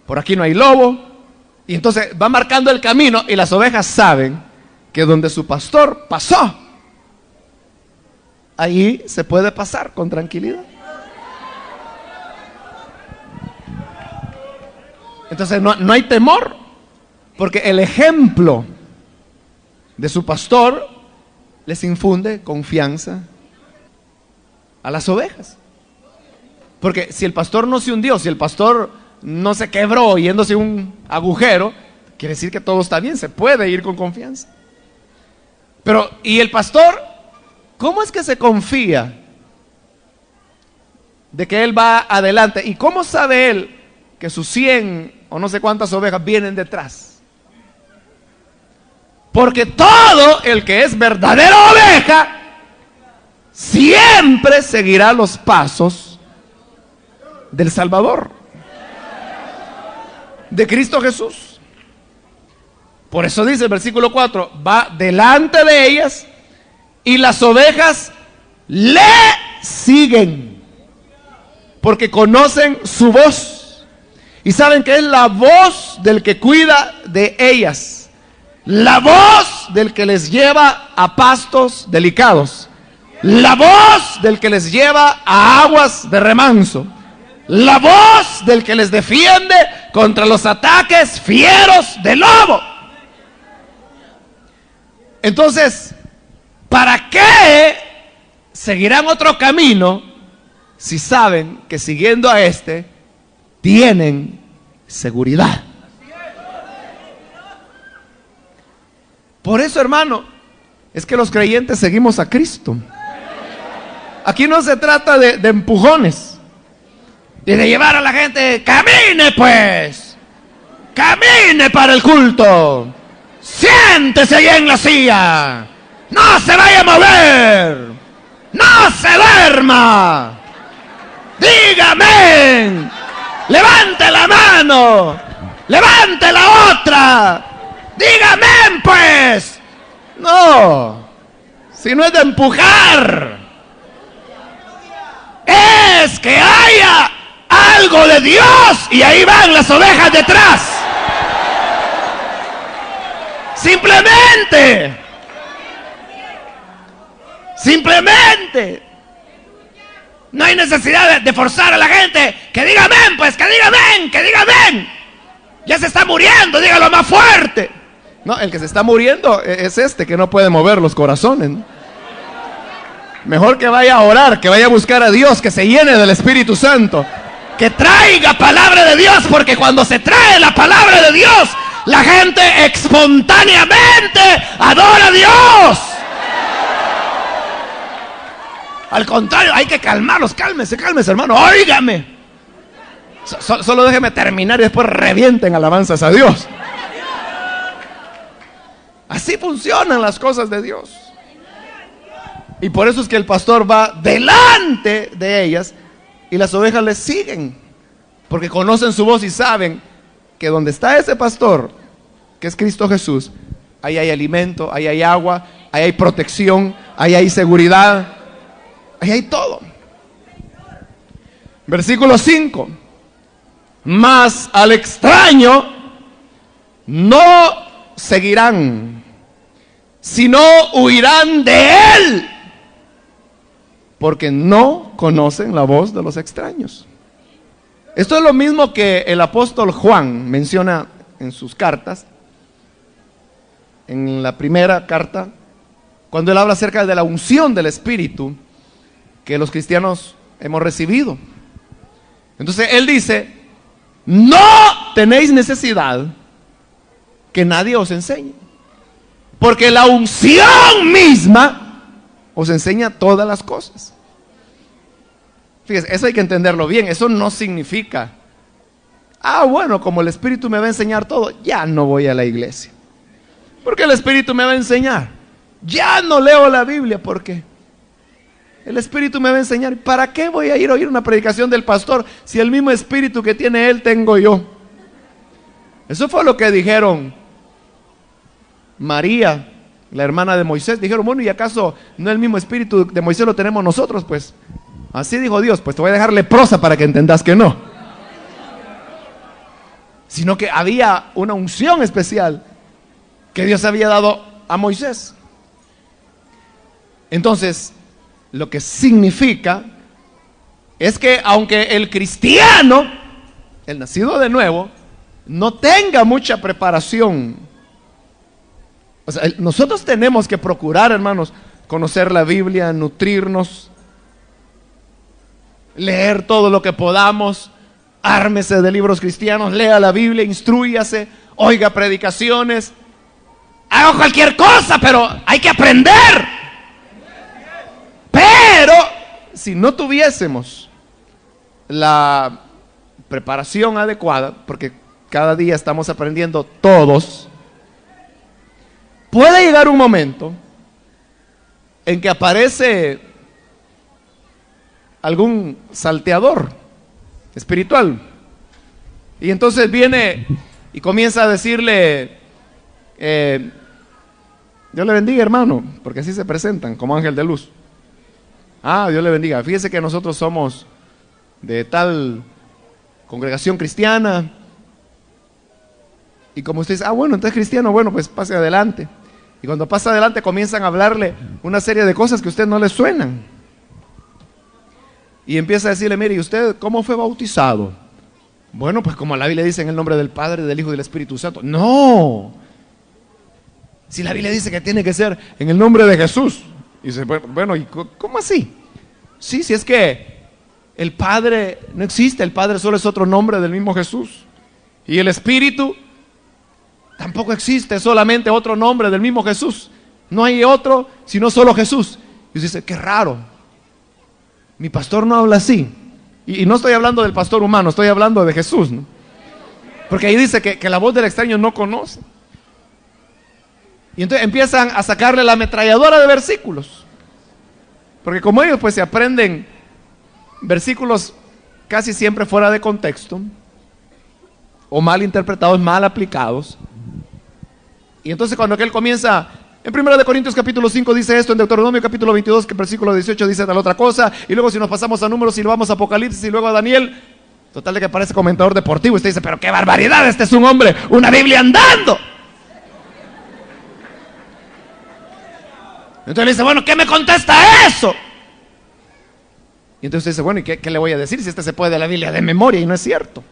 por aquí no hay lobo. Y entonces va marcando el camino y las ovejas saben que donde su pastor pasó, ahí se puede pasar con tranquilidad. Entonces no hay temor, porque el ejemplo de su pastor les infunde confianza a las ovejas. Porque si el pastor no se hundió, si el pastor no se quebró yéndose un agujero, quiere decir que todo está bien, se puede ir con confianza. Pero, ¿y el pastor? ¿Cómo es que se confía de que él va adelante? ¿Y cómo sabe él que sus 100 o no sé cuántas ovejas vienen detrás? Porque todo el que es verdadera oveja siempre seguirá los pasos del Salvador, de Cristo Jesús. Por eso dice el versículo 4, va delante de ellas y las ovejas le siguen, porque conocen su voz y saben que es la voz del que cuida de ellas, la voz del que les lleva a pastos delicados, la voz del que les lleva a aguas de remanso, la voz del que les defiende contra los ataques fieros del lobo. Entonces, ¿para qué seguirán otro camino si saben que siguiendo a este tienen seguridad? Por eso, hermano, es que los creyentes seguimos a Cristo. Aquí no se trata de empujones y de llevar a la gente, camine pues, camine para el culto, siéntese ahí en la silla, no se vaya a mover, no se duerma, diga amén, levante la mano, levante la otra, diga amén pues. No, si no es de empujar, es que haya algo de Dios y ahí van las ovejas detrás. Simplemente. No hay necesidad de forzar a la gente que diga amén, pues, que diga amén, que diga amén. Ya se está muriendo, dígalo más fuerte. No, el que se está muriendo es este que no puede mover los corazones, ¿no? Mejor que vaya a orar, que vaya a buscar a Dios, que se llene del Espíritu Santo, que traiga palabra de Dios, porque cuando se trae la palabra de Dios, la gente espontáneamente adora a Dios. Al contrario, hay que calmarlos. Cálmese, hermano, óigame. Solo déjeme terminar y después revienten alabanzas a Dios. Así funcionan las cosas de Dios. Y por eso es que el pastor va delante de ellas y las ovejas les siguen, porque conocen su voz y saben que donde está ese pastor, que es Cristo Jesús, ahí hay alimento, ahí hay agua, ahí hay protección, ahí hay seguridad, ahí hay todo. Versículo 5. Mas al extraño no seguirán, sino huirán de él, porque no conocen la voz de los extraños. Esto es lo mismo que el apóstol Juan menciona en sus cartas. En la primera carta, cuando él habla acerca de la unción del Espíritu que los cristianos hemos recibido. Entonces él dice: no tenéis necesidad que nadie os enseñe, porque la unción misma os enseña todas las cosas. Fíjese, eso hay que entenderlo bien. Eso no significa, bueno, como el Espíritu me va a enseñar todo, ya no voy a la iglesia, porque el Espíritu me va a enseñar. Ya no leo la Biblia, porque el Espíritu me va a enseñar. ¿Para qué voy a ir a oír una predicación del pastor si el mismo Espíritu que tiene él tengo yo? Eso fue lo que dijeron María, la hermana de Moisés. Dijeron: bueno, ¿y acaso no el mismo Espíritu de Moisés lo tenemos nosotros? Pues así dijo Dios. Pues te voy a dejar leprosa para que entendas que no. Sino que había una unción especial que Dios había dado a Moisés. Entonces, lo que significa es que aunque el cristiano, el nacido de nuevo, no tenga mucha preparación, o sea, nosotros tenemos que procurar, hermanos, conocer la Biblia, nutrirnos, leer todo lo que podamos, ármese de libros cristianos, lea la Biblia, instrúyase, oiga predicaciones, haga cualquier cosa, pero hay que aprender. Pero si no tuviésemos la preparación adecuada, porque cada día estamos aprendiendo todos, puede llegar un momento en que aparece algún salteador espiritual, y entonces viene y comienza a decirle: Dios le bendiga, hermano, porque así se presentan, como ángel de luz. Dios le bendiga. Fíjese que nosotros somos de tal congregación cristiana, y como usted dice: bueno, entonces cristiano, bueno, pues pase adelante. Y cuando pasa adelante comienzan a hablarle una serie de cosas que a usted no le suenan, y empieza a decirle: mire, ¿y usted cómo fue bautizado? Bueno, pues como la Biblia dice, en el nombre del Padre, del Hijo y del Espíritu Santo. No, si la Biblia dice que tiene que ser en el nombre de Jesús. Y dice: bueno, ¿y cómo así? Sí, si es que el Padre no existe, el Padre solo es otro nombre del mismo Jesús, y el Espíritu tampoco existe, solamente otro nombre del mismo Jesús. No hay otro sino solo Jesús. Y usted dice: qué raro, mi pastor no habla así. Y no estoy hablando del pastor humano, estoy hablando de Jesús, ¿no? Porque ahí dice que la voz del extraño no conoce. Y entonces empiezan a sacarle la ametralladora de versículos, porque como ellos pues se aprenden versículos casi siempre fuera de contexto, o mal interpretados, mal aplicados. Y entonces cuando aquel comienza, en 1 Corintios capítulo 5 dice esto, en Deuteronomio capítulo 22, que versículo 18 dice tal otra cosa, y luego si nos pasamos a Números y lo vamos a Apocalipsis y luego a Daniel, total de que parece comentador deportivo, usted dice, pero qué barbaridad, este es un hombre, una Biblia andando. Entonces le dice, bueno, ¿qué me contesta eso? Y entonces dice, bueno, ¿y qué le voy a decir si este se puede de la Biblia de memoria? Y no es cierto.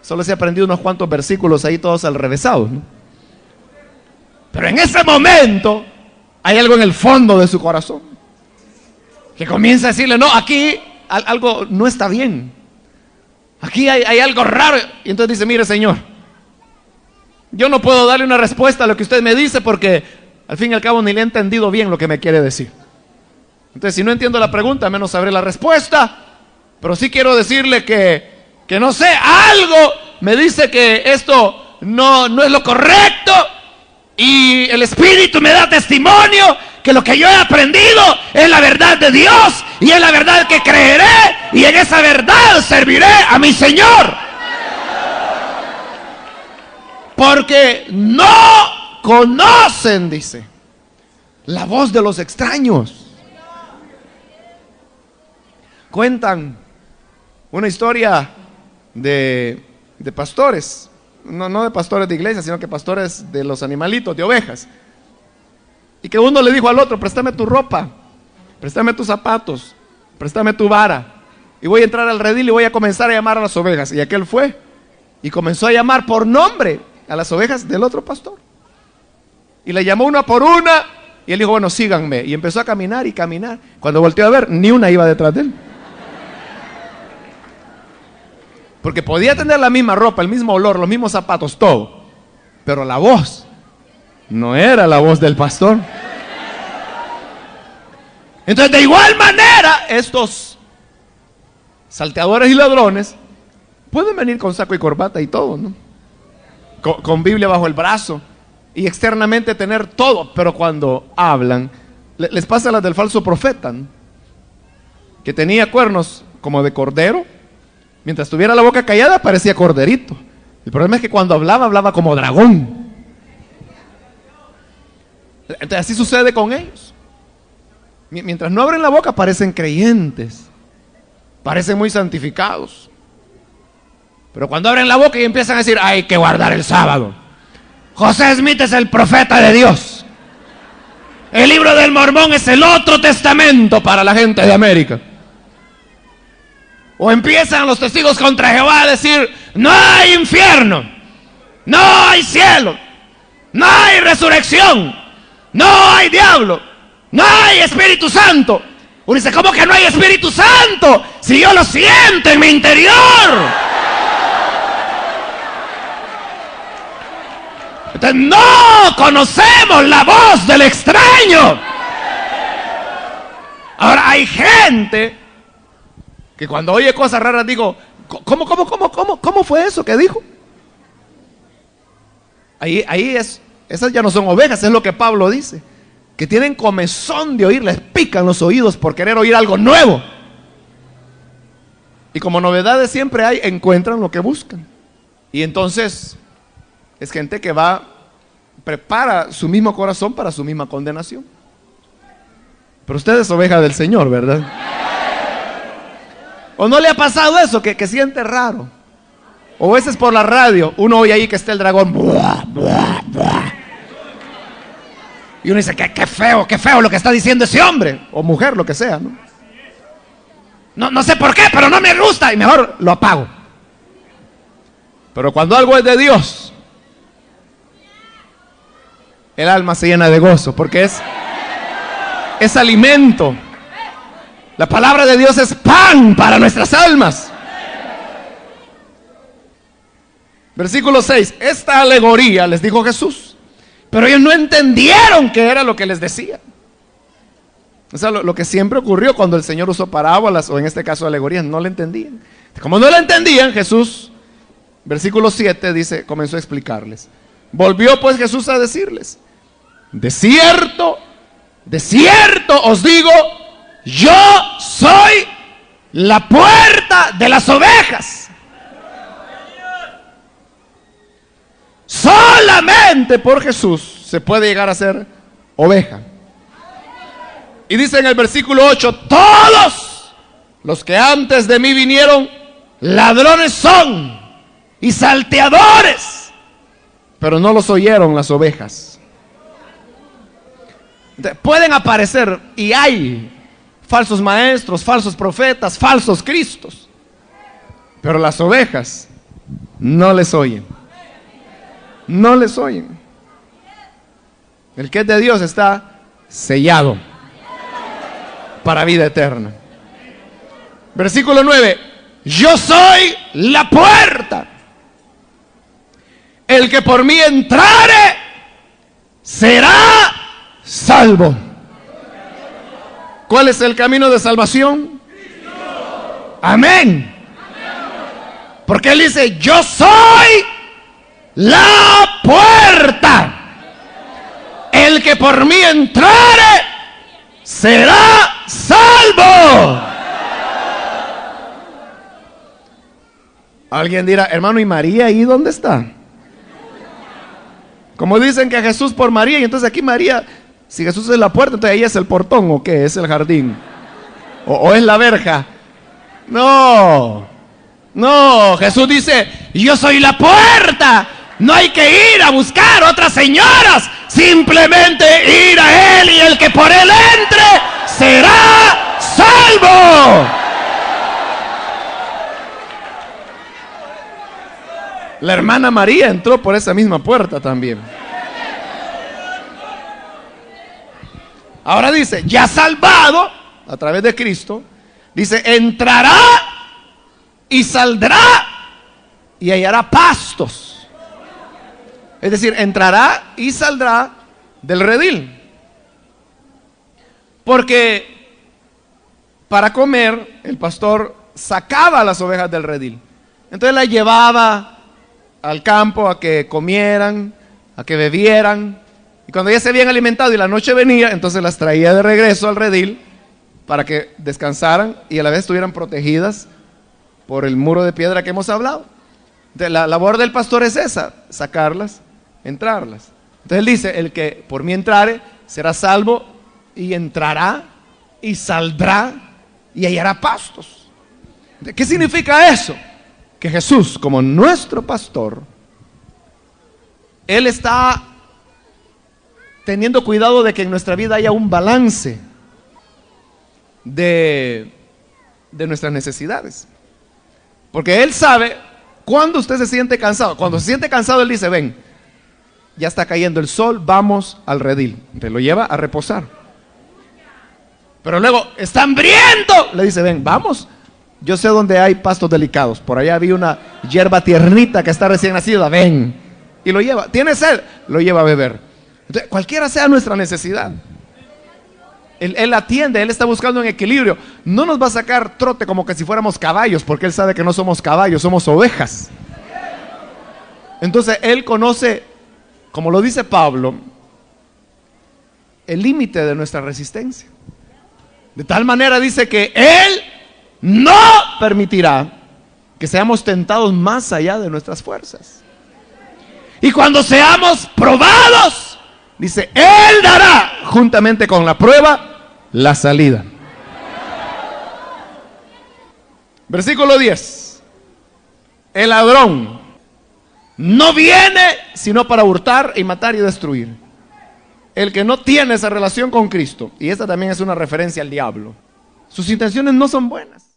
Solo se ha aprendido unos cuantos versículos ahí todos alrevesados, ¿no? Pero en ese momento hay algo en el fondo de su corazón que comienza a decirle, no, aquí algo no está bien. Aquí hay algo raro. Y entonces dice, mire Señor, yo no puedo darle una respuesta a lo que usted me dice porque al fin y al cabo ni le he entendido bien lo que me quiere decir. Entonces si no entiendo la pregunta, menos sabré la respuesta. Pero sí quiero decirle que no sé, algo me dice que esto no es lo correcto. Y el Espíritu me da testimonio que lo que yo he aprendido es la verdad de Dios y es la verdad que creeré y en esa verdad serviré a mi Señor. Porque no conocen, dice, la voz de los extraños. Cuentan una historia de pastores. No de pastores de iglesia, sino que pastores de los animalitos, de ovejas. Y que uno le dijo al otro, préstame tu ropa, préstame tus zapatos, préstame tu vara. Y voy a entrar al redil y voy a comenzar a llamar a las ovejas. Y aquel fue y comenzó a llamar por nombre a las ovejas del otro pastor. Y le llamó una por una y él dijo, bueno, síganme. Y empezó a caminar y caminar. Cuando volteó a ver, ni una iba detrás de él. Porque podía tener la misma ropa, el mismo olor, los mismos zapatos, todo. Pero la voz no era la voz del pastor. Entonces, de igual manera, estos salteadores y ladrones pueden venir con saco y corbata y todo, ¿no? Con Biblia bajo el brazo y externamente tener todo, pero cuando hablan, les pasa a las del falso profeta, ¿no? Que tenía cuernos como de cordero. Mientras tuviera la boca callada parecía corderito. El problema es que cuando hablaba como dragón. Entonces así sucede con ellos. Mientras no abren la boca parecen creyentes, parecen muy santificados. Pero cuando abren la boca y empiezan a decir, hay que guardar el sábado. José Smith es el profeta de Dios. El libro del Mormón es el otro testamento para la gente de América. O empiezan los testigos contra Jehová a decir, no hay infierno, no hay cielo, no hay resurrección, no hay diablo, no hay Espíritu Santo. Uno dice, ¿cómo que no hay Espíritu Santo? Si yo lo siento en mi interior. Entonces no conocemos la voz del extraño. Ahora hay gente que cuando oye cosas raras digo, ¿cómo fue eso que dijo? Esas ya no son ovejas, es lo que Pablo dice. Que tienen comezón de oír, les pican los oídos por querer oír algo nuevo. Y como novedades siempre hay, encuentran lo que buscan. Y entonces es gente que prepara su mismo corazón para su misma condenación. Pero usted es oveja del Señor, ¿verdad? ¿O no le ha pasado eso? Que siente raro. O a veces por la radio, uno oye ahí que está el dragón. Buah, buah, buah. Y uno dice, qué feo lo que está diciendo ese hombre. O mujer, lo que sea, ¿no? No sé por qué, pero no me gusta. Y mejor lo apago. Pero cuando algo es de Dios, el alma se llena de gozo. Porque es alimento. La palabra de Dios es pan para nuestras almas. Versículo 6. Esta alegoría les dijo Jesús, pero ellos no entendieron qué era lo que les decía. O sea, lo que siempre ocurrió cuando el Señor usó parábolas, o en este caso alegorías, no le entendían. Como no le entendían, Jesús, versículo 7 dice, comenzó a explicarles. Volvió pues Jesús a decirles, de cierto os digo, yo soy la puerta de las ovejas. solamente por Jesús se puede llegar a ser oveja. Y dice en el versículo 8, todos los que antes de mí vinieron, ladrones son y salteadores, pero no los oyeron las ovejas. Pueden aparecer, y hay falsos maestros, falsos profetas, falsos cristos, pero las ovejas no les oyen. No les oyen. El que es de Dios está sellado para vida eterna. Versículo 9. Yo soy la puerta. El que por mí entrare será salvo. ¿Cuál es el camino de salvación? Amén. Porque él dice, yo soy la puerta. El que por mí entrare será salvo. Alguien dirá, hermano, ¿y María ahí dónde está? Como dicen que Jesús por María, y entonces aquí María, si Jesús es la puerta, entonces ahí es el portón, ¿o qué? ¿Es el jardín? ¿O es la verja? No, Jesús dice, yo soy la puerta. No hay que ir a buscar otras señoras, simplemente ir a Él, y el que por Él entre será salvo. La hermana María entró por esa misma puerta también. Ahora dice, ya salvado a través de Cristo, dice, entrará y saldrá y hallará pastos. Es decir, entrará y saldrá del redil. Porque para comer, el pastor sacaba a las ovejas del redil. Entonces las llevaba al campo a que comieran, a que bebieran. Y cuando ya se habían alimentado y la noche venía, entonces las traía de regreso al redil para que descansaran y a la vez estuvieran protegidas por el muro de piedra que hemos hablado. Entonces, la labor del pastor es esa, sacarlas, entrarlas. Entonces él dice, el que por mí entrare será salvo, y entrará y saldrá y hallará pastos. ¿Qué significa eso? Que Jesús, como nuestro pastor, Él está teniendo cuidado de que en nuestra vida haya un balance de nuestras necesidades. Porque Él sabe cuando usted se siente cansado. Cuando se siente cansado, Él dice, ven, ya está cayendo el sol, vamos al redil. Te lo lleva a reposar. Pero luego, está hambriento, le dice, ven, vamos. Yo sé dónde hay pastos delicados. Por allá había una hierba tiernita que está recién nacida, ven. Y lo lleva. ¿Tiene sed? Lo lleva a beber. Entonces, cualquiera sea nuestra necesidad, Él atiende, Él está buscando un equilibrio. No nos va a sacar trote como que si fuéramos caballos, porque Él sabe que no somos caballos, somos ovejas. Entonces Él conoce, como lo dice Pablo, el límite de nuestra resistencia. De tal manera dice que Él no permitirá que seamos tentados más allá de nuestras fuerzas. Y cuando seamos probados, dice, Él dará juntamente con la prueba la salida. Versículo 10. El ladrón no viene sino para hurtar y matar y destruir. El que no tiene esa relación con Cristo, y esta también es una referencia al diablo, sus intenciones no son buenas.